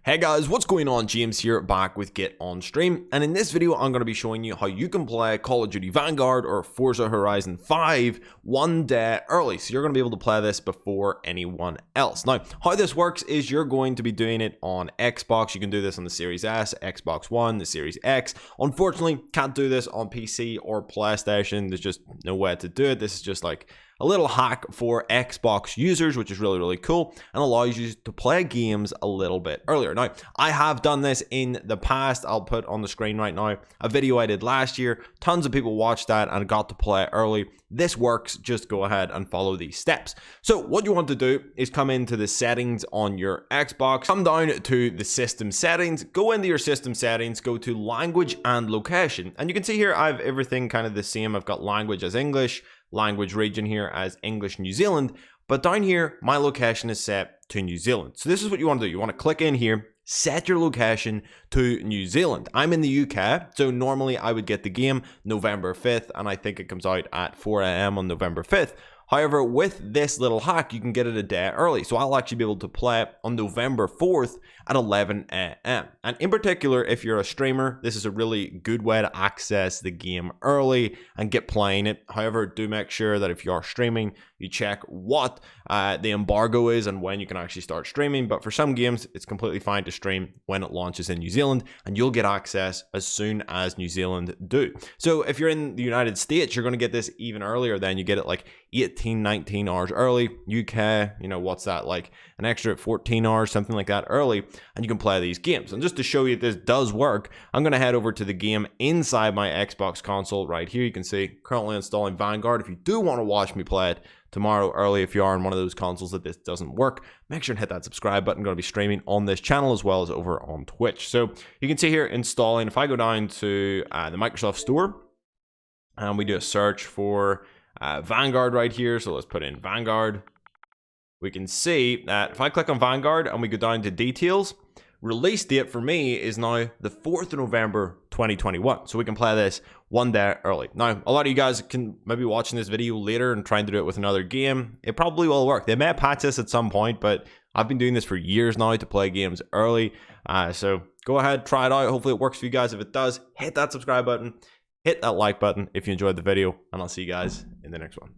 Hey guys, what's going on? James here, back with Get On Stream, and in this video I'm going to be showing you how you can play Call of Duty Vanguard or Forza Horizon 5 one day early. So you're going to be able to play this before anyone else. Now, how this works is you're going to be doing it on Xbox. You can do this on the Series S, Xbox One, the Series X. Unfortunately, can't do this on PC or PlayStation. There's just no way to do it. This is just like a little hack for Xbox users, which is really cool and allows you to play games a little bit earlier. Now, I have done this in the past. I'll put on the screen right now a video I did last year. Tons of people watched that and got to play early. This works. Just go ahead and follow these steps. So what you want to do is come into the settings on your Xbox, come down to the system settings, go into your system settings, go to language and location. And you can see here I have everything kind of the same. I've got language as English, language region here as English New Zealand, but down here my location is set to New Zealand. So this is what you want to do. You want to click in here, set your location to New Zealand. I'm in the UK, so normally I would get the game November 5th, and I think it comes out at 4 AM on November 5th. However, with this little hack, you can get it a day early. So I'll actually be able to play it on November 4th at 11 AM. And in particular, if you're a streamer, this is a really good way to access the game early and get playing it. However, do make sure that if you are streaming, you check what the embargo is and when you can actually start streaming. But for some games, it's completely fine to stream when it launches in New Zealand, and you'll get access as soon as New Zealand do. So if you're in the United States, you're going to get this even earlier. Then you get it like 18, 19 hours early. UK, you know, what's that, like an extra 14 hours, something like that early, and you can play these games. And just to show you this does work, I'm going to head over to the game inside my Xbox console right here. You can see currently installing Vanguard. If you do want to watch me play it tomorrow early, if you are on one of those consoles that this doesn't work, make sure and hit that subscribe button. I'm going to be streaming on this channel as well as over on Twitch. So you can see here installing. If I go down to the Microsoft Store and we do a search for Vanguard right here, so let's put in Vanguard, we can see that if I click on Vanguard and we go down to details, release date for me is now the 4th of November 2021. So we can play this one day early. Now, a lot of you guys can maybe watching this video later and trying to do it with another game. It probably will work. They may patch this at some point, but I've been doing this for years now to play games early. So go ahead, try it out. Hopefully it works for you guys. If it does, hit that subscribe button, hit that like button if you enjoyed the video, and I'll see you guys in the next one.